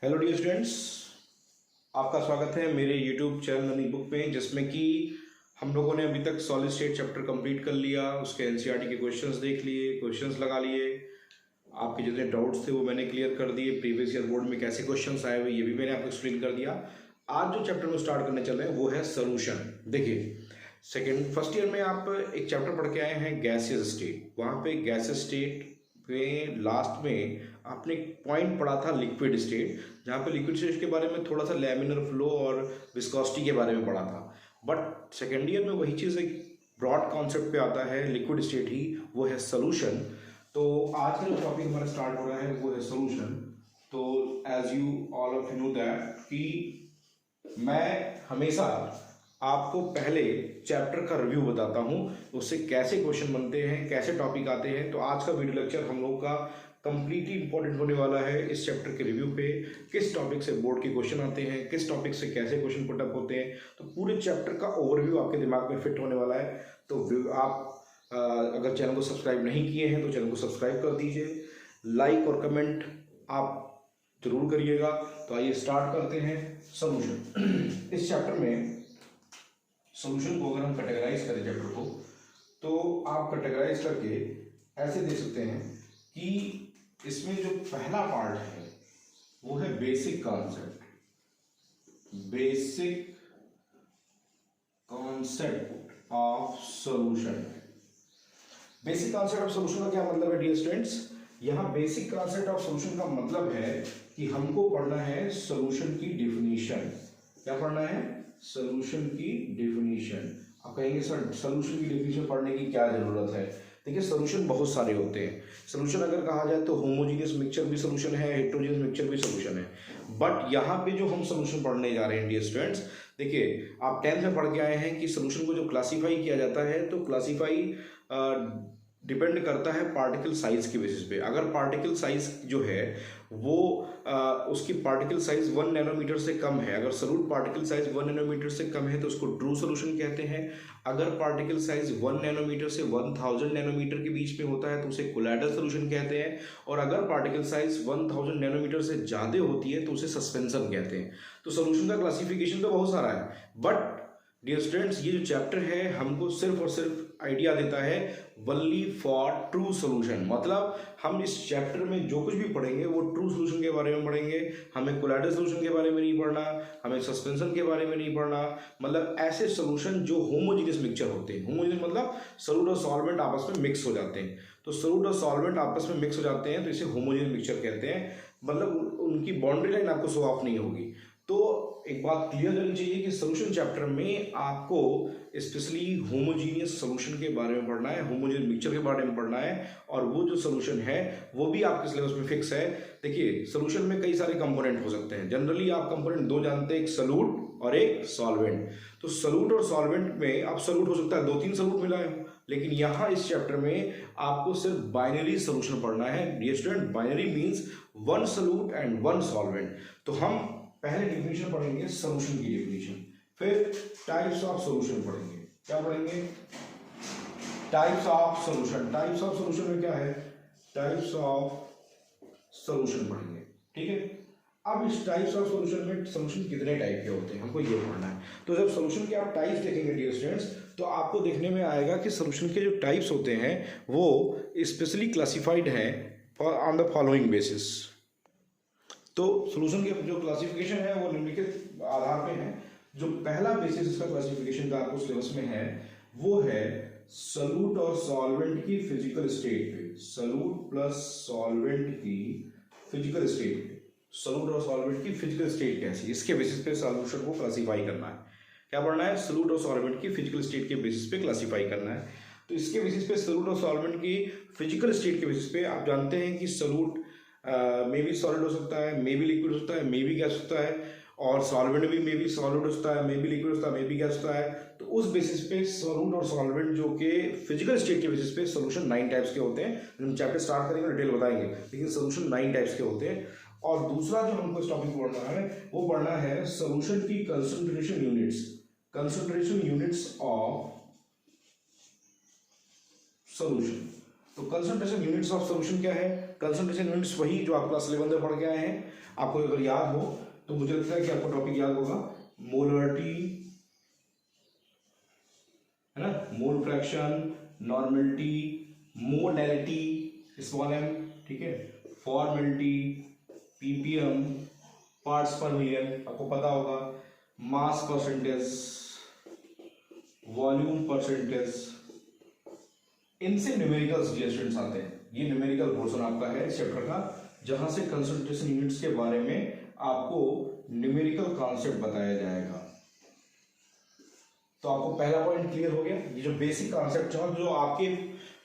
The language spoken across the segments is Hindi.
हेलो डियर स्टूडेंट्स, आपका स्वागत है मेरे यूट्यूब चैनल लर्निंग बुक में, जिसमें कि हम लोगों ने अभी तक सॉलिड स्टेट चैप्टर कंप्लीट कर लिया। उसके एनसीईआरटी के क्वेश्चंस देख लिए, क्वेश्चंस लगा लिए। आपके जितने डाउट्स थे वो मैंने क्लियर कर दिए। प्रीवियस ईयर बोर्ड में कैसे क्वेश्चंस आए हुए ये भी मैंने आपको एक्सप्लेन कर दिया। आज जो चैप्टर में स्टार्ट करने चल रहे हैं वो है सोल्यूशन। देखिए, फर्स्ट ईयर में आप एक चैप्टर पढ़ के आए हैं गैसियस स्टेट। वहाँ पे गैसियस स्टेट में लास्ट में आपने एक पॉइंट पढ़ा था लिक्विड स्टेट, जहाँ पे लिक्विड स्टेट के बारे में थोड़ा सा लैमिनर फ्लो और विस्कोसिटी के बारे में पढ़ा था। बट सेकेंड ईयर में वही चीज़ एक ब्रॉड कॉन्सेप्ट पे आता है, लिक्विड स्टेट ही, वो है सोल्यूशन। तो आज का जो टॉपिक हमारा स्टार्ट हो रहा है वो है सोल्यूशन। तो as you all of you know that कि मैं हमेशा आपको पहले चैप्टर का रिव्यू बताता हूँ, उससे कैसे क्वेश्चन बनते हैं, कैसे टॉपिक आते हैं। तो आज का वीडियो लेक्चर हम लोग का कंप्लीटली इंपॉर्टेंट होने वाला है इस चैप्टर के रिव्यू पे। किस टॉपिक से बोर्ड के क्वेश्चन आते हैं, किस टॉपिक से कैसे क्वेश्चन पुटअप होते हैं, तो पूरे चैप्टर का ओवरव्यू आपके दिमाग में फिट होने वाला है। तो आप अगर चैनल को सब्सक्राइब नहीं किए हैं तो चैनल को सब्सक्राइब कर दीजिए, लाइक और कमेंट आप जरूर करिएगा। तो आइए स्टार्ट करते हैं सोल्यूशन। इस चैप्टर में सोल्यूशन को अगर हम कैटेगराइज करें चैप्टर को, तो आप कैटेगराइज करके ऐसे देख सकते हैं कि इसमें जो पहला पार्ट है वो है basic concept. Basic concept of solution. Basic concept of solution का क्या मतलब है डियर स्टूडेंट्स? यहाँ बेसिक कॉन्सेप्ट ऑफ सॉल्यूशन का मतलब है कि हमको पढ़ना है सॉल्यूशन की डेफिनेशन। क्या पढ़ना है? सॉल्यूशन की डेफिनेशन। आप कहेंगे सर सॉल्यूशन की डेफिनेशन पढ़ने की क्या जरूरत है? देखिए, सॉल्यूशन बहुत सारे होते हैं। सॉल्यूशन अगर कहा जाए तो होमोजीनियस मिक्सचर भी सॉल्यूशन है, हेटेरोजेनियस मिक्सचर भी सॉल्यूशन है। बट यहाँ पे जो हम सॉल्यूशन पढ़ने जा रहे हैं डियर स्टूडेंट्स, देखिए आप 10th में पढ़ के आए हैं कि सॉल्यूशन को जो क्लासीफाई किया जाता है, तो क्लासीफाई डिपेंड करता है पार्टिकल साइज के बेसिस पे। अगर पार्टिकल साइज जो है वो उसकी पार्टिकल साइज 1 नैनोमीटर से कम है, अगर सॉल्यूट पार्टिकल साइज 1 नैनोमीटर से कम है तो उसको ट्रू सॉल्यूशन कहते हैं। अगर पार्टिकल साइज 1 नैनोमीटर से 1000 नैनोमीटर के बीच में होता है तो उसे कोलाइडल सॉल्यूशन कहते हैं। और अगर पार्टिकल साइज 1000 नैनोमीटर से ज़्यादा होती है तो उसे सस्पेंशन कहते हैं। तो सॉल्यूशन का क्लासिफिकेशन तो बहुत सारा है, बट डियर स्टूडेंट्स ये जो चैप्टर है हमको सिर्फ और सिर्फ आइडिया देता है वनली फॉर ट्रू सॉल्यूशन। मतलब हम इस चैप्टर में जो कुछ भी पढ़ेंगे वो ट्रू सॉल्यूशन के बारे में पढ़ेंगे। हमें कोलाइडल सॉल्यूशन के बारे में नहीं पढ़ना, हमें सस्पेंशन के बारे में नहीं पढ़ना। मतलब ऐसे सॉल्यूशन जो होमोजीनियस मिक्सचर होते हैं। होमोजीनियस मतलब सॉल्यूट और सॉल्वेंट आपस में मिक्स हो जाते हैं। तो सॉल्यूट और सॉल्वेंट आपस में मिक्स हो जाते हैं तो इसे होमोजीनियस मिक्सचर कहते हैं। मतलब उनकी बाउंड्री लाइन आपको शो ऑफ नहीं होगी। तो एक बात क्लियर करनी चाहिए कि सॉल्यूशन चैप्टर में आपको स्पेशली होमोजीनियस सॉल्यूशन के बारे में पढ़ना है, होमोजीनियस मिक्सचर के बारे में पढ़ना है। और वो जो सॉल्यूशन है वो भी आपके सिलेबस में फिक्स है। देखिए, सॉल्यूशन में कई सारे कंपोनेंट हो सकते हैं। जनरली आप कंपोनेंट दो जानते हैं, एक सॉल्यूट और एक सॉल्वेंट। तो सॉल्यूट और सॉल्वेंट में आप सॉल्यूट हो सकता है 2-3 सॉल्यूट मिलाए हो, लेकिन यहाँ इस चैप्टर में आपको सिर्फ बाइनरी सॉल्यूशन पढ़ना है। Dear student, binary means 1 solute and 1 solvent. तो हम पहले डेफिनेशन पढ़ेंगे सॉल्यूशन की डेफिनेशन, फिर टाइप्स ऑफ सॉल्यूशन पढ़ेंगे। क्या पढ़ेंगे? Types of solution. Types of solution में क्या है? टाइप्स ऑफ सॉल्यूशन पढ़ेंगे। ठीक है, अब इस टाइप्स ऑफ सॉल्यूशन में सॉल्यूशन कितने टाइप के होते हैं हमको ये पढ़ना है। तो जब सॉल्यूशन के आप टाइप्स देखेंगे डियर स्टूडेंट्स, तो आपको देखने में आएगा कि सॉल्यूशन के जो टाइप्स होते हैं वो स्पेशली क्लासिफाइड हैं ऑन द फॉलोइंग बेसिस। तो सॉल्यूशन के जो क्लासिफिकेशन है वो निम्नलिखित आधार पे है। जो पहला बेसिस इसका क्लासिफिकेशन का आपको सिलेबस में है वो है सॉल्यूट और सॉल्वेंट की फिजिकल स्टेट पे। सॉल्यूट प्लस सॉल्वेंट की फिजिकल स्टेट पे। सॉल्यूट और सॉल्वेंट की फिजिकल स्टेट कैसी, इसके बेसिस पे सॉल्यूशन को क्लासिफाई करना है। क्या पढ़ना है? सॉल्यूट और सॉल्वेंट की फिजिकल स्टेट के बेसिस पे क्लासिफाई करना है। तो इसके बेसिस पे सॉल्यूट और सॉल्वेंट की फिजिकल स्टेट के बेसिस पे आप जानते हैं कि सॉल्यूट मे बी सॉलिड हो सकता है, मे बी लिक्विड हो सकता है, मे बी गैस होता है, और सॉल्वेंट भी मे बी सॉलिड हो सकता है, मे बी लिक्विड होता है, मे बी गैस होता है। तो उस बेसिस पे सॉल्यूट और सॉल्वेंट जो कि फिजिकल स्टेट के बेसिस पे सॉल्यूशन 9 टाइप्स के होते हैं। हम चैप्टर स्टार्ट करेंगे डिटेल बताएंगे, लेकिन सॉल्यूशन 9 टाइप्स के होते हैं। और दूसरा जो हमको इस टॉपिक पढ़ना है वो पढ़ना है सॉल्यूशन की concentration units. Concentration units of solution. तो कंसंट्रेशन यूनिट्स ऑफ सॉल्यूशन क्या है? कंसंट्रेशन यूनिट्स वही जो आप क्लास 11 में पढ़ के आए हैं। आपको अगर याद हो तो मुझे लगता है कि आपको टॉपिक याद होगा, मोलरिटी है ना, mole fraction, normality, molality small m, ठीक है, फॉर्मेलिटी, ppm, पार्ट्स पर मिलियन आपको पता होगा, मास परसेंटेज, वॉल्यूम परसेंटेज, इनसे न्यूमेरिकल्स स्टूडेंट्स आते हैं। ये न्यूमेरिकल पोर्शन आपका है इस चैप्टर का, जहां से कंसंट्रेशन यूनिट्स के बारे में आपको न्यूमेरिकल कॉन्सेप्ट बताया जाएगा। तो आपको पहला पॉइंट क्लियर हो गया। ये जो बेसिक कॉन्सेप्ट जो आपके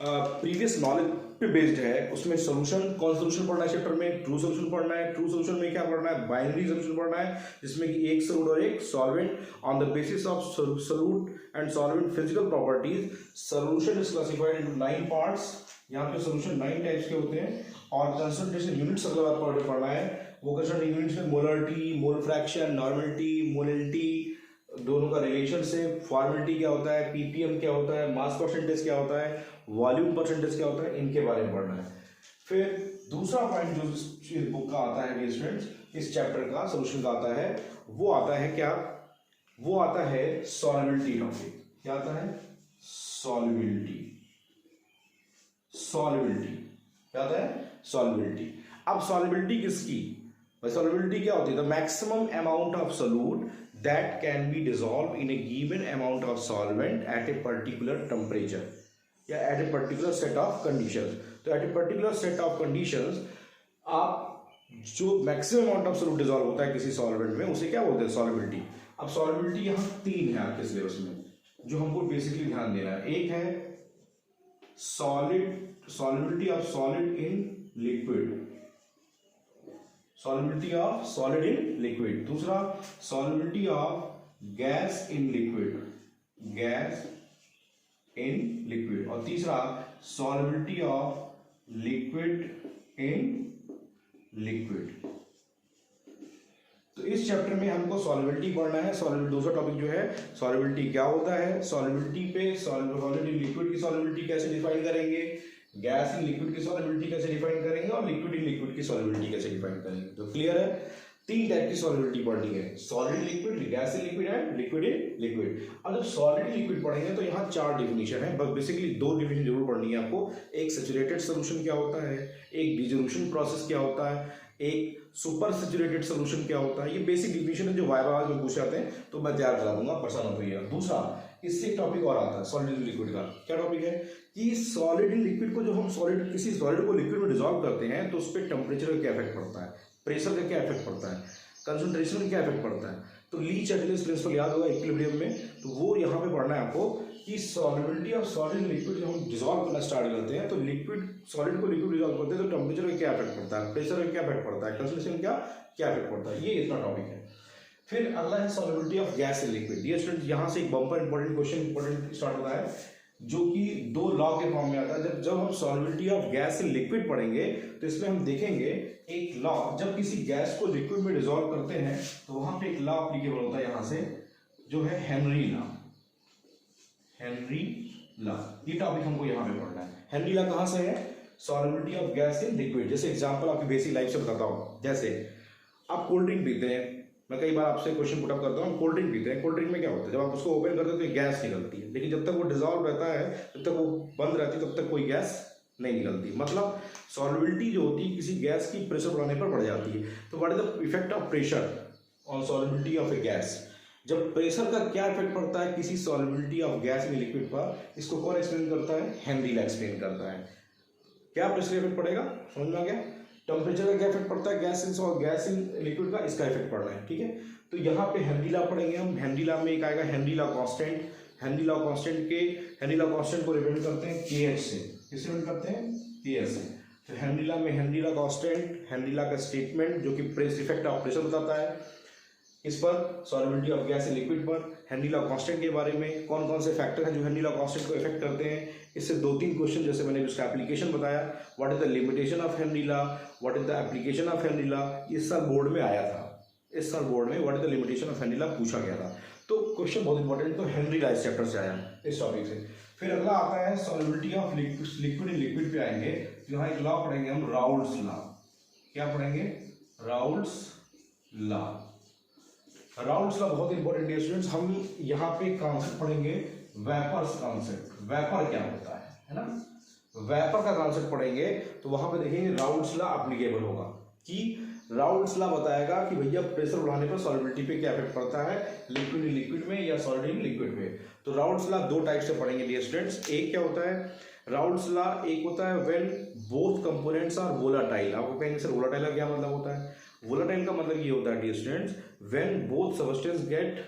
प्रीवियस नॉलेज पे बेस्ड है, उसमें सोल्यूशन, कौन सोल्यूशन पढ़ना है चैप्टर में, ट्रू सोल्यूशन पढ़ना है। ट्रू सोल्यूशन में क्या पढ़ना है, बाइनरी सोल्यूशन पढ़ना है, जिसमें कि एक सोल्यूट और एक solvent. On the basis of solute and solvent physical properties, solution is classified into 9 parts. यहाँ पे सोल्यूशन 9 टाइप्स के होते हैं। और कंसंट्रेशन यूनिट्स अगर आपको पढ़ना है, वो कंसंट्रेशन यूनिट्स में molarity, mole fraction, normality, molality, दोनों का रिलेशनशिप, फॉर्मेलिटी क्या होता है, पीपीएम क्या होता है, मास परसेंटेज क्या होता है, वॉल्यूम परसेंटेज क्या होता है, इनके बारे में पढ़ना है। फिर दूसरा पॉइंट जो इस बुक का आता है स्टूडेंट्स, इस चैप्टर का सोल्यूशन का आता है, वो आता है क्या, वो आता है सॉल्युबिलिटी टॉपिक। क्या आता है, सॉल्युबिलिटी। सॉल्युबिलिटी क्या आता है, सॉल्युबिलिटी। अब सॉल्युबिलिटी किसकी, सॉल्युबिलिटी क्या होती है, the maximum amount of solute that can be dissolved in a given amount of solvent at a particular temperature या at a particular set of conditions। तो at a particular set of conditions आप जो maximum amount of solute dissolve होता है किसी सॉल्वेंट में, उसे क्या बोलते हैं, सॉल्युबिलिटी। अब सॉल्युबिलिटी यहाँ 3 है आपके सिलेबस में, जो हमको बेसिकली ध्यान देना है। एक है solid, solubility of solid in liquid, solubility of solid in liquid। दूसरा solubility of gas in liquid, gas in liquid। और तीसरा solubility of liquid in liquid। तो इस चैप्टर में हमको solubility पढ़ना है। solubility दूसरा टॉपिक जो है, solubility क्या होता है, solubility पे solid in liquid की solubility कैसे डिफाइन करेंगे, गैस इन लिक्विड की सॉल्युबिलिटी कैसे डिफाइन करेंगे, और लिक्विड इन लिक्विड की सॉल्युबिलिटी कैसे डिफाइन करेंगे। तो क्लियर है, 3 टाइप की सॉल्युबिलिटी पढ़नी है, solid in liquid, gas in liquid and liquid in liquid. अब जब सॉलिड इन लिक्विड पढ़ेंगे तो यहाँ 4 डिफिनेशन है, बस बेसिकली 2 डिफिनेशन जरूर पढ़नी है आपको। एक सैचुरेटेड सोल्यूशन क्या होता है, एक डिसोल्यूशन प्रोसेस क्या होता है, एक सुपर सैचुरेटेड सोल्यूशन क्या होता है। ये बेसिक डिफिनेशन है जो वाइवा में पूछ जाते हैं, तो मैं तैयार करा दूंगा, परेशान मत होइएगा। दूसरा, इससे एक टॉपिक और आता है सॉलिड इन लिक्विड का। क्या टॉपिक है कि सॉलिड इन लिक्विड को, जो हम सॉलिड, किसी सॉलिड को लिक्विड में डिसॉल्व करते हैं, तो उस पर टेम्परेचर का क्या इफेक्ट पड़ता है, प्रेशर का क्या इफेक्ट पड़ता है, कंसंट्रेशन का क्या इफेक्ट पड़ता है। तो ली चार्टिलियस प्रिंसिपल याद होगा इक्विलिब्रियम में, तो वो यहाँ पे पढ़ना है आपको कि solubility of solid in liquid जब हम डिसॉल्व करना स्टार्ट करते हैं, तो लिक्विड, सॉलिड को लिक्विड डिसॉल्व करते हैं, तो टेम्परेचर का क्या इफेक्ट पड़ता है, प्रेशर का क्या इफेक्ट पड़ता है, कंसंट्रेशन का क्या इफेक्ट पड़ता है। ये इतना टॉपिक है। फिर अगला है solubility of gas in liquid. ये स्टूडेंट यहाँ से एक बम्पर इंपॉर्टेंट क्वेश्चन स्टार्ट होता है, जो कि 2 लॉ के फॉर्म में आता है। जब हम solubility of gas in liquid पढ़ेंगे, तो इसमें हम देखेंगे एक लॉ, जब किसी गैस को लिक्विड में डिसॉल्व करते हैं, तो वहां पे एक लॉ एप्लीकेबल होता है यहाँ से, जो है हेनरी लॉ। हेनरी लॉ, ये टॉपिक हमको यहाँ पे पढ़ना है। हेनरी लॉ कहाँ से है, solubility of gas in liquid. जैसे एग्जांपल आपकी बेसिक लाइफ से बताता हूँ, जैसे आप कोल्ड ड्रिंक पीते हैं, मैं कई बार आपसे क्वेश्चन पुटअप करता हूँ, कोल्ड ड्रिंक पीते हैं, कोल्ड ड्रिंक में क्या होता है, जब आप उसको ओपन करते हैं तो गैस निकलती है, लेकिन जब तक वो डिसॉल्व रहता है, जब तक वो बंद रहती है, तब तक कोई गैस नहीं निकलती। मतलब सॉल्युबिलिटी जो होती है किसी गैस की, प्रेशर बढ़ाने पर बढ़ जाती है। तो what is the effect of pressure on solubility of A gas. जब प्रेशर का क्या इफेक्ट पड़ता है किसी solubility of gas in liquid पर, इसको कौन एक्सप्लेन करता है, हेनरी लॉ एक्सप्लेन करता है। क्या प्रेशर इफेक्ट पड़ेगा, समझ में आ गया। टेम्परेचर का क्या इफेक्ट पड़ता है गैस इन लिक्विड का, इसका इफेक्ट पड़ रहा है, ठीक है। तो यहाँ पे हेनरी लॉ पढ़ेंगे हम। हेनरी लॉ में एक आएगा Henry law constant. Henry law constant को रिप्रेजेंट करते हैं KH से। किससे रिप्रेजेंट करते हैं, KH से। तो हेनरी लॉ में Henry law constant, Henry law का स्टेटमेंट जो कि प्रेस इफेक्ट ऑफ प्रेशर बताता है, इस पर solubility of gas in liquid पर, हेनरी लॉ कांस्टेंट के बारे में कौन कौन से फैक्टर हैं जो हेनरी लॉ कांस्टेंट को इफेक्ट करते हैं। इससे 2-3 क्वेश्चन, जैसे मैंने उसका एप्लीकेशन बताया, what is the limitation of Henry law, what is the application of Henry law. इस साल बोर्ड में आया था, इस साल बोर्ड में what is the limitation of Henry law पूछा गया था। तो क्वेश्चन बहुत इंपॉर्टेंट, तो हेनरी लॉ इस चैप्टर से आया, इस टॉपिक से। फिर अगला आता है solubility of liquid in liquid पे आएंगे। तो यहाँ एक लॉ पढ़ेंगे हम, राउल्स लॉ। क्या पढ़ेंगे? Raoult's law. राउल्स लॉ बहुत इंपॉर्टेंट है स्टूडेंट्स। हम यहाँ पे कॉन्सेप्ट पढ़ेंगे, वेपर्स कॉन्सेप्ट। वेपर क्या होता है ना, वेपर का कॉन्सेप्ट पढ़ेंगे। तो वहां पे देखेंगे राउल्स लॉ एप्लीकेबल होगा कि राउल्स लॉ बताएगा कि भैया प्रेशर बढ़ाने पर सॉल्युबिलिटी पे क्या इफेक्ट पड़ता है, लिक्विड इन लिक्विड में या सॉलिड इन लिक्विड में। तो राउल्स लॉ दो टाइप से पढ़ेंगे डियर स्टूडेंट्स। एक क्या होता है राउल्स लॉ, एक होता है when both components are volatile. आपको कहेंगे सर वोलाटाइल का क्या मतलब होता है? वोलाटाइल का मतलब ये होता है dear students, when both substance get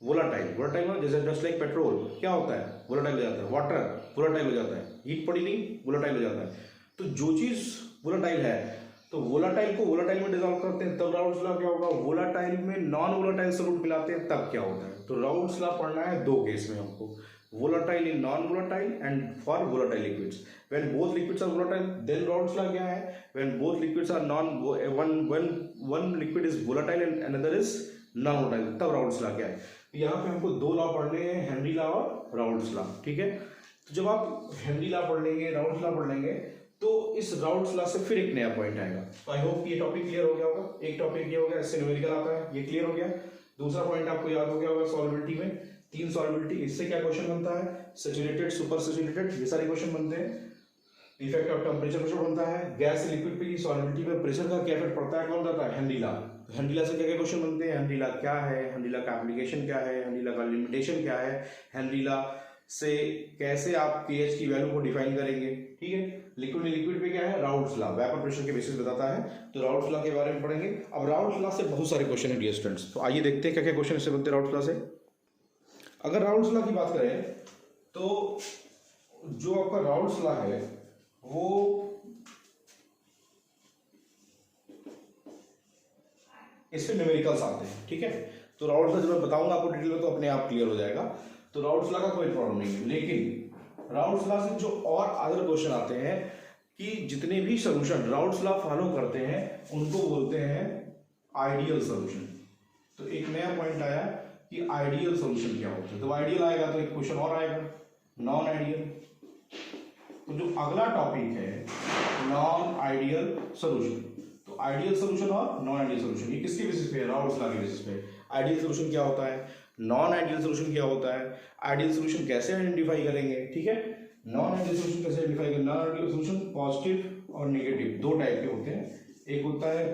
volatile. Volatile मतलब जैसे जस्ट लाइक पेट्रोल क्या होता है, वोलाटाइल हो जाता है। वाटर वोलाटाइल हो जाता है, हीट पड़ी नहीं वोलाटाइल हो जाता है। तो जो चीज वोलाटाइल है, तो वोलाटाइल को वोलाटाइल में डिसॉल्व करते हैं तब राउल्स लॉ क्या होगा, वोलाटाइल में नॉन वोलाटाइल सॉल्यूट मिलाते हैं तब क्या होता है। तो राउल्स लॉ पढ़ना है दो केस में हमको, volatile in non volatile and for volatile liquids. When both liquids are volatile then Raoult's law क्या है, when both liquids are non one liquid is volatile and another is non volatile, तब राउल्स लॉ क्या है। यहाँ पे हमको दो लॉ पढ़ने हैं, हेनरी लॉ और राउल्स लॉ। ठीक है, तो जब आप हेनरी लॉ पढ़ लेंगे, राउल्स लॉ पढ़ लेंगे, तो इस राउल्स लॉ से फिर एक नया पॉइंट आएगा। तो आई होप ये टॉपिक क्लियर हो गया होगा। एक टॉपिक ये हो गया, इससे न्यूमेरिकल आता है, ये क्लियर हो गया। दूसरा पॉइंट आपको याद हो गया होगा सॉल्युबिलिटी में, तीन सॉल्युबिलिटी, इससे क्या क्वेश्चन बनता है, सैचुरेटेड, सुपर सैचुरेटेड, ये सारे क्वेश्चन बनते हैं। इफेक्ट ऑफ टेम्परेचर प्रेशर बनता है, गैस से लिक्विड पे सॉल्युबिलिटी पे प्रेशर का क्या इफेक्ट पड़ता है, कौन बताता है, हेनरी लॉ। हेनरी लॉ से क्या क्या क्वेश्चन बनते हैं, हेनरी लॉ क्या है, हेनरी लॉ का एप्लीकेशन क्या है, हेनरी लॉ का लिमिटेशन क्या है, हेनरी लॉ से कैसे आप pH की वैल्यू को डिफाइन करेंगे। ठीक है, लिक्विड में लिक्विड पे क्या है, राउल्स लॉ वेपर प्रेशर के बेसिस बताता है। तो राउल्स लॉ के बारे में पढ़ेंगे। अब राउल्स लॉ से बहुत सारे क्वेश्चन है डियर स्टूडेंट्स, तो आइए देखते हैं क्या क्या क्वेश्चन इससे बनते हैं राउल्स लॉ से। अगर राउल्स लॉ की बात करें तो जो आपका राउल्स लॉ है वो इसमें न्यूमेरिकल्स आते हैं। ठीक है, तो राउल्स लॉ जब मैं बताऊंगा आपको डिटेल में तो अपने आप क्लियर हो जाएगा। तो राउल्स लॉ का कोई प्रॉब्लम नहीं है, लेकिन राउल्स लॉ से जो और अदर क्वेश्चन आते हैं कि जितने भी सोल्यूशन राउल्स लॉ फॉलो करते हैं उनको बोलते हैं आइडियल सोल्यूशन। तो एक नया पॉइंट आया कि आइडियल सोल्यूशन क्या होता है। तो आइडियल आएगा तो एक क्वेश्चन और आएगा नॉन आइडियल। तो जो अगला टॉपिक है नॉन आइडियल सोल्यूशन, तो आइडियल सोल्यूशन और नॉन आइडियल सोल्यूशन ये किसके बेसिस पे है, राउल्स लॉ के बेसिस पे। आइडियल सोल्यूशन क्या होता है, नॉन आइडियल सोल्यूशन क्या होता है, आइडियल सोल्यूशन कैसे आइडेंटिफाई करेंगे। ठीक है, नॉन आइडियल सोल्यूशन कैसे आइडेंटिफाई करेंगे। नॉन आइडियल सोल्यूशन पॉजिटिव और नेगेटिव दो टाइप के होते हैं। एक होता है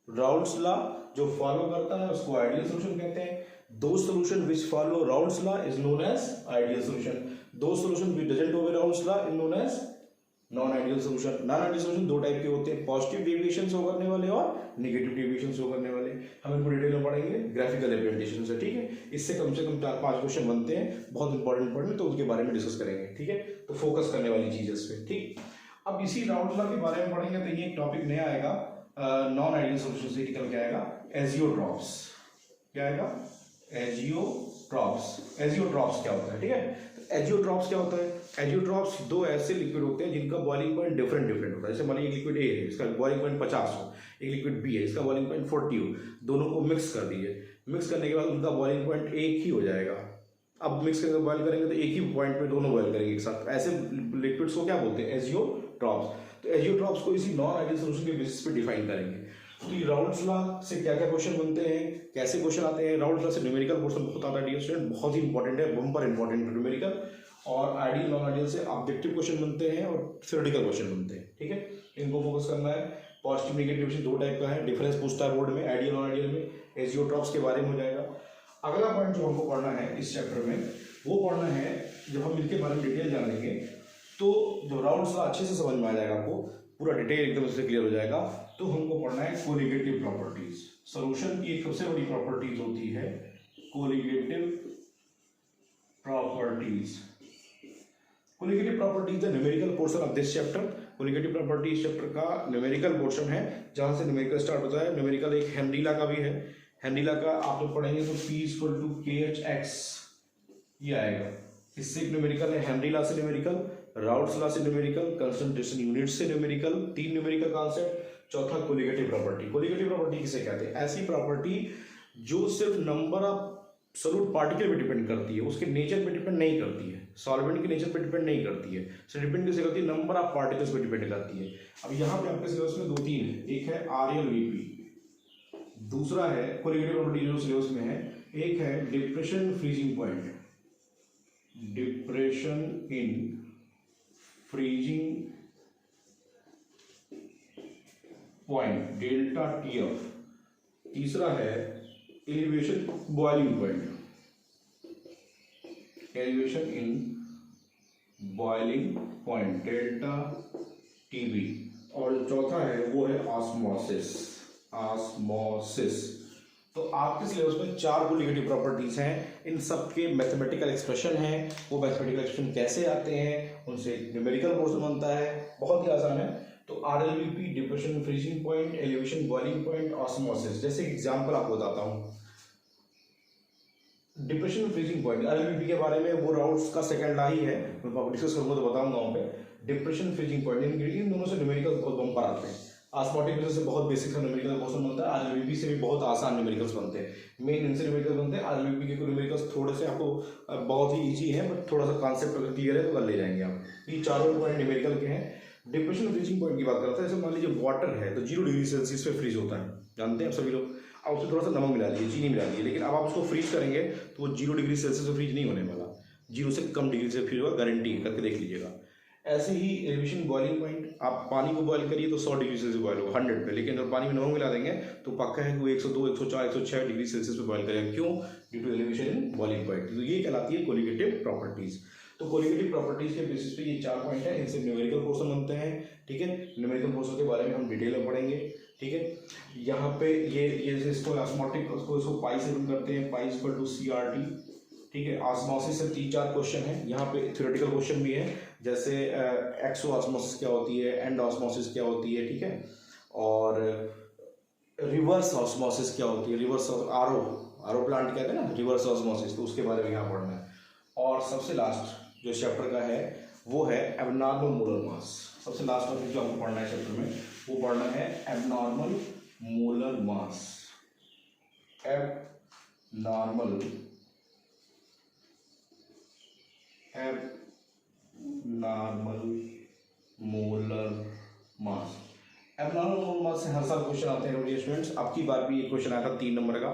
राउल्स लॉ जो फॉलो करता है उसको आइडियल सोल्यूशन कहते हैं। Those solution which follow Raoult's law is known as ideal solution, those solution which doesn't obey Raoult's law is known as non ideal solution. Non ideal solution दो टाइप के होते हैं, पॉजिटिव डेविएशन शो करने वाले और नेगेटिव डेविएशन शो करने वाले। हम इनको डिटेल में पढ़ेंगे ग्राफिकल रिप्रेजेंटेशन से। ठीक है, इससे कम से कम 4-5 क्वेश्चन बनते हैं, बहुत इंपॉर्टेंट तो उसके बारे में डिस्कस करेंगे। ठीक है, तो फोकस करने वाली चीज है इस पे। ठीक, अब इसी राउल्स लॉ के बारे में पढ़ेंगे तो ये एक टॉपिक नया आएगा नॉन आइडियल सोल्यूशन से निकल के आएगा, एजियोट्रॉप्स। क्या आएगा, एजियोट्रॉप्स। एजियोट्रॉप्स क्या होता है, ठीक है, एजियोट्रॉप्स क्या होता है, एजियोट्रॉप्स दो ऐसे लिक्विड होते हैं जिनका बॉइलिंग पॉइंट डिफरेंट होता है। जैसे मान लीजिए लिक्विड ए है, इसका बॉइलिंग पॉइंट 50 हो, एक लिक्विड बी है, इसका बॉइलिंग पॉइंट 40 हो, दोनों को मिक्स कर दीजिए। मिक्स करने के बाद उनका बॉइलिंग पॉइंट एक ही हो जाएगा। अब मिक्स करके बॉइल करेंगे तो एक ही पॉइंट पे दोनों बॉइल करेंगे एक साथ। ऐसे लिक्विड्स को क्या बोलते हैं, एजियोट्रॉप्स। तो एजियोट्रॉप्स को इसी नॉन आइडियल सोल्यूशन के बेसिस पे डिफाइन करेंगे। तो ये राउल्स लॉ से क्या क्या क्वेश्चन बनते हैं, कैसे क्वेश्चन आते हैं। राउल्स लॉ से न्यूमेरिकल पोर्शन बहुत आता है डियर स्टूडेंट, बहुत ही इंपॉर्टेंट है, बम्पर इंपॉर्टेंट है न्यूमेरिकल। और आइडियल नॉन आइडियल से ऑब्जेक्टिव क्वेश्चन बनते हैं और थ्योरेटिकल क्वेश्चन बनते हैं। ठीक है, इनको फोकस करना है। पॉजिटिव नेगेटिव दो टाइप का है, डिफरेंस पूछता है बोर्ड में, आइडियल नॉन आइडियल में, एजियोट्रॉप्स के बारे में हो जाएगा। अगला पॉइंट जो हमको पढ़ना है इस चैप्टर में वो पढ़ना है, जब हम इनके बारे में डिटेल जानेंगे तो जो राउल्स लॉ अच्छे से समझ में आ जाएगा, आपको पूरा डिटेल एकदम से क्लियर हो जाएगा। तो हमको पढ़ना है कोलिगेटिव प्रॉपर्टीज। सॉल्यूशन की एक सबसे बड़ी प्रॉपर्टीज होती है colligative properties. Colligative properties the numerical portion of this chapter. Colligative property इस चैप्टर का न्यूमेरिकल पोर्शन है, जहां से न्यूमेरिकल स्टार्ट होता है। न्यूमेरिकल एक हेनरी लॉ का भी है, हेनरी लॉ का आप लोग पढ़ेंगे तो P = KHX ये आएगा। इससे एक न्यूमेरिकल है, हेनरी लॉ से न्यूमेरिकल, राउल्स लॉ से न्यूमेरिकल, कंसंट्रेशन यूनिट से न्यूमेरिकल, तीन न्यूमेरिकल कॉन्सेप्ट। चौथा कोलिगेटिव प्रॉपर्टी। कोलिगेटिव प्रॉपर्टी किसे कहते हैं, ऐसी प्रॉपर्टी जो सिर्फ नंबर ऑफ सॉल्यूट पार्टिकल पे डिपेंड करती है, उसके नेचर पे डिपेंड नहीं करती है। सॉल्वेंट के नेचर पे डिपेंड नहीं करती है, सिर्फ डिपेंड किससे करती है, नंबर ऑफ पार्टिकल्स पे डिपेंड करती है। अब यहाँ पे आपके सिलेबस में 2-3 है, एक है RLVP, दूसरा है कोलिगेटिव प्रॉपर्टी जो सिलेबस में है, एक है depression freezing point, depression in freezing point delta TF, तीसरा है elevation boiling point, elevation in boiling point delta TB, और चौथा है वो है ऑस्मोसिस, ऑस्मोसिस। तो आपके सिलेबस में 4 कोलिगेटिव प्रॉपर्टीज हैं, इन सब के मैथमेटिकल एक्सप्रेशन हैं, वो मैथमेटिकल एक्सप्रेशन कैसे आते हैं, उनसे न्यूमेरिकल पोर्शन बनता है, बहुत ही आसान है। तो RLVP, depression freezing point, elevation boiling point, osmosis. जैसे एग्जांपल आपको बताता हूँ, डिप्रेशन फ्रीजिंग पॉइंट RLVP के बारे में, वो राउट्स का सेकंड लॉ ही है, मैं डिस्कस करूंगा तो बताऊंगा वहाँ पे। डिप्रेशन फ्रीजिंग पॉइंट, इन दोनों से न्यूमेरिकल बहुत बम्पर आते हैं। ऑस्मोटिक से बहुत बेसिक सा न्यूमेरिकल क्वेश्चन बनता है, RLVP से भी बहुत आसान न्यूमेरिकल्स बनते हैं, मेन इनसे न्यूमेरिकल बनते हैं। RLVP के न्यूमेरिकल्स थोड़े से आपको बहुत ही ईजी है, बट थोड़ा सा कॉन्सेप्ट अगर क्लियर है तो कर ले जाएंगे आप। ये चारों पॉइंट न्यूमेरिकल के हैं। डिप्रेशन फ्रीजिंग पॉइंट की बात करते हैं, जैसे मान लीजिए वाटर है तो 0 डिग्री सेल्सियस पे फ्रीज होता है, जानते हैं आप सभी लोग। अब उसमें थोड़ा सा नमक मिला दिए, चीनी मिला दी, लेकिन अब आप उसको फ्रीज करेंगे तो वो 0 डिग्री सेल्सियस पे फ्रीज नहीं होने वाला, 0 से कम डिग्री से फ्रीज होगा, गारंटी करके देख लीजिएगा। ऐसे ही एलिवेशन बॉइलिंग पॉइंट, आप पानी को बॉइल करिए तो 100 डिग्री सेल्सियस बॉइल होगा 100 पे, लेकिन अगर पानी में नमक मिला देंगे तो पक्का है कि वो 102, 104, 106 डिग्री सेल्सियस पे बॉइल करेगा। क्यों? Due to elevation in boiling point. तो ये कहलाती है कोलिगेटिव प्रॉपर्टीज। तो कोलिगेटिव प्रॉपर्टीज के बेसिस पे ये 4 पॉइंट है, इनसे न्यूमेरिकल पोर्शन बनते हैं, ठीक है। न्यूमेरिकल पोर्शन के बारे में हम डिटेल में पढ़ेंगे, ठीक है। यहाँ पे ये इसको ऑस्मोटिक, उसको पाई से करते हैं, पाई इक्वल टू CRT, ठीक है। ऑस्मोसिस से 3-4 क्वेश्चन है, यहाँ पे थ्योरेटिकल क्वेश्चन भी है, जैसे एक्सो ऑस्मोसिस क्या होती है, एंड ऑस्मोसिस क्या होती है, ठीक है, और रिवर्स ऑस्मोसिस क्या होती है, रिवर्स आरो प्लांट कहते हैं ना, रिवर्स ऑस्मोसिस, तो उसके बारे में यहाँ पढ़ना है। और सबसे लास्ट जो चैप्टर का है वो है एबनॉर्मल मोलर मास। सबसे लास्ट टॉपिक जो आपको पढ़ना है चैप्टर में वो पढ़ना है abnormal molar mass, abnormal molar mass. Abnormal molar mass से हर साल क्वेश्चन आते हैं स्टूडेंट्स। आपकी बार भी एक क्वेश्चन आया था 3 नंबर का,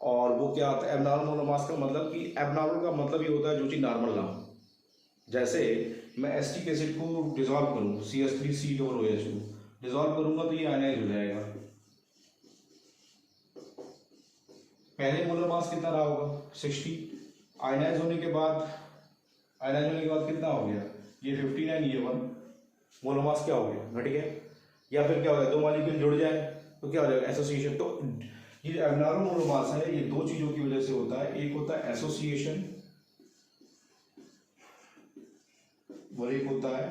और वो क्या आता है एबनॉर्मल मोलर मास का मतलब कि एबनॉर्मल का मतलब ये होता है जो चीज़ नॉर्मल ना हो। जैसे मैं एसिटिक एसिड को डिजॉल्व करूँ, CH3COOH डिजॉल्व करूँगा तो ये आयनाइज हो जाएगा। पहले मोलर मास कितना रहा होगा 60, आयनाइज होने के बाद कितना हो गया ये 59, ये 1, मोलर मास क्या हो गया, घट गया। या फिर क्या हो गया, 2 मॉलिक्यूल जुड़ जाए तो क्या हो जाएगा, एसोसिएशन। तो ये एबनॉर्मल मोलर मास है, ये 2 चीजों की वजह से होता है, एक होता है एसोसिएशन और एक होता है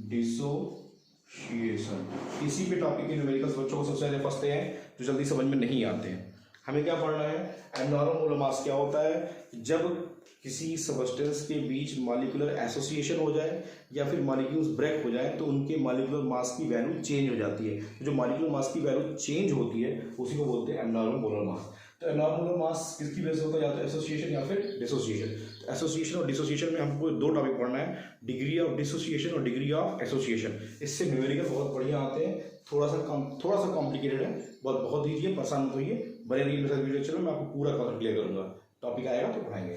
डिसोसिएशन। इसी पे टॉपिक के न्यूमेरिकल्स बच्चों को सबसे ज्यादा फंसते हैं, जो जल्दी समझ में नहीं आते हैं। हमें क्या पढ़ना है, एबनॉर्मल मोलर मास क्या होता है, जब किसी सब्सटेंस के बीच मॉलिक्यूलर एसोसिएशन हो जाए या फिर मॉलिक्यूल्स ब्रेक हो जाए तो उनके मॉलिक्यूलर मास की वैल्यू चेंज हो जाती है। तो जो मॉलिक्यूलर मास की वैल्यू चेंज होती है उसी को बोलते हैं एबनॉर्मल मोलर मास। तो एबनॉर्मल मोलर मास किसकी वजह से होता है, या तो एसोसिएशन या फिर डिसोसिएशन। तो एसोसिएशन और डिसोसिएशन में हमको 2 टॉपिक पढ़ना है, डिग्री ऑफ डिसोसिएशन और डिग्री ऑफ एसोसिएशन। इससे न्यूमेरिकल बहुत बढ़िया आते हैं, थोड़ा सा कॉम्प्लिकेटेड है, बहुत ईजी है, परेशान मत होइए, बने रहिए मेरे साथ वीडियो चलो, मैं आपको पूरा कॉन्सेप्ट क्लियर करूंगा, टॉपिक आएगा तो पढ़ाएंगे।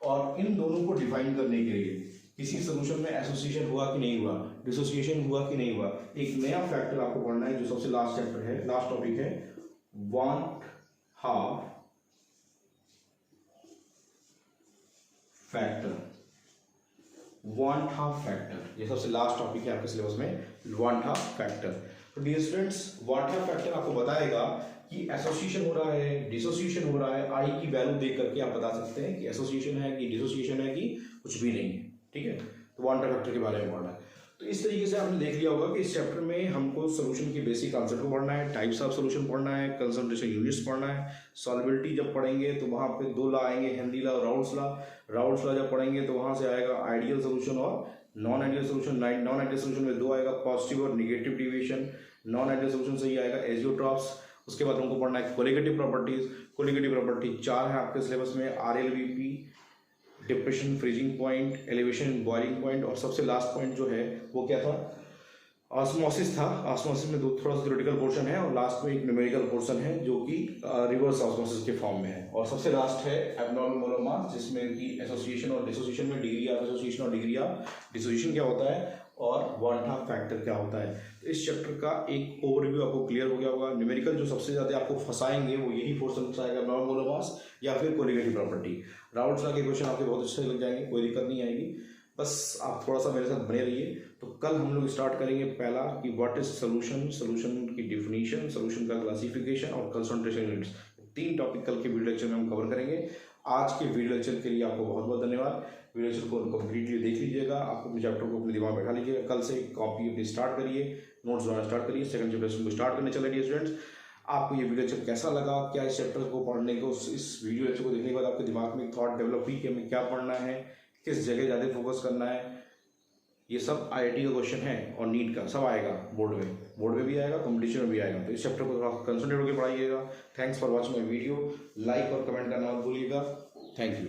और इन दोनों को डिफाइन करने के लिए किसी सोल्यूशन में एसोसिएशन हुआ कि नहीं हुआ, डिसोसिएशन हुआ कि नहीं हुआ, एक नया फैक्टर आपको पढ़ना है, जो सबसे लास्ट चैप्टर है, लास्ट टॉपिक है, van't Hoff factor. Van't Hoff factor ये सबसे लास्ट टॉपिक है आपके सिलेबस में, वांट हाफ फैक्टर। तो dear students, van't Hoff factor आपको बताएगा कि एसोसिएशन हो रहा है, डिसोसिएशन हो रहा है, आई की वैल्यू देख करके आप बता सकते हैं कि एसोसिएशन है कि डिसोसिएशन है कि कुछ भी नहीं है, ठीक है। तो वांट हाफ फैक्टर के बारे में पढ़ना है। तो इस तरीके से आपने देख लिया होगा कि इस चैप्टर में हमको सोल्यूशन की बेसिक कॉन्सेप्ट को पढ़ना है, टाइप्स ऑफ सोल्यूशन पढ़ना है, कंसंट्रेशन यूनिट्स पढ़ना है, सॉल्युबिलिटी जब पढ़ेंगे तो वहाँ पे 2 लॉ आएंगे, हेनरी लॉ और राउल्स लॉ। राउल्स लॉ जब पढ़ेंगे तो वहाँ से आएगा आइडियल सोल्यूशन और non ideal solution. Non ideal solution में 2 आएगा, पॉजिटिव और negative deviation. Non ideal solution से ही आएगा एजियोट्रॉप्स। उसके बाद हमको पढ़ना है कोलिगेटिव प्रॉपर्टीज। कोलिगेटिव प्रॉपर्टी 4 है आपके सिलेबस में, RLVP, depression freezing point, elevation boiling point, और सबसे लास्ट पॉइंट जो है वो क्या था, ऑस्मोसिस था। ऑस्मोसिस में थोड़ा सा थ्योरेटिकल पोर्शन है और लास्ट में एक न्यूमेरिकल पोर्शन है जो कि रिवर्स ऑस्मोसिस के फॉर्म में है। और सबसे लास्ट है एब्नॉर्मल मोलर मास, जिसमें कि एसोसिएशन और डिसोसिएशन में डिग्री ऑफ एसोसिएशन और डिग्री ऑफ डिसोसिएशन क्या होता है और वन हाफ फैक्टर क्या होता है। तो इस चैप्टर का एक ओवरव्यू आपको क्लियर हो गया होगा। न्यूमेरिकल जो सबसे ज़्यादा आपको फंसाएंगे वो यही पोर्शन आएगा, एब्नॉर्मल मोलर मास या फिर कोलिगेटिव प्रॉपर्टी। राउंड्स के क्वेश्चन आपके बहुत अच्छे लग जाएंगे, कोई दिक्कत नहीं आएगी, बस आप थोड़ा सा मेरे साथ बने रहिए। तो कल हम लोग स्टार्ट करेंगे पहला कि व्हाट इज सोल्यूशन, सोल्यूशन की डिफिनीशन, सोल्यूशन का क्लासिफिकेशन और कंसंट्रेशन यूनिट्स। 3 टॉपिक कल के वीडियो लेक्चर में हम कवर करेंगे। आज के वीडियो लेक्चर के लिए आपको बहुत बहुत धन्यवाद। वीडियो लेक्चर को कंप्लीटली देख लीजिएगा, आप अपने चैप्टर को अपने दिमाग में बैठा लीजिएगा। कल से कॉपी अपनी स्टार्ट करिए, नोट्स बनाना स्टार्ट करिए, सेकंड चैप्टर को स्टार्ट करने चले स्टूडेंट्स। आपको ये वीडियो लेक्चर कैसा लगा, क्या इस चैप्टर को पढ़ने को, इस वीडियो लेक्चर को देखने के बाद आपके दिमाग में थॉट डेवलप हुई कि हमें क्या पढ़ना है, किस जगह ज़्यादा फोकस करना है। ये सब आईआईटी का क्वेश्चन है और नीट का सब आएगा बोर्ड में भी आएगा, कंपटीशन में भी आएगा। तो इस चैप्टर को थोड़ा कंसंट्रेट होकर पढ़ाइएगा। Thanks for watching my video. Like और कमेंट करना मत भूलिएगा। Thank you.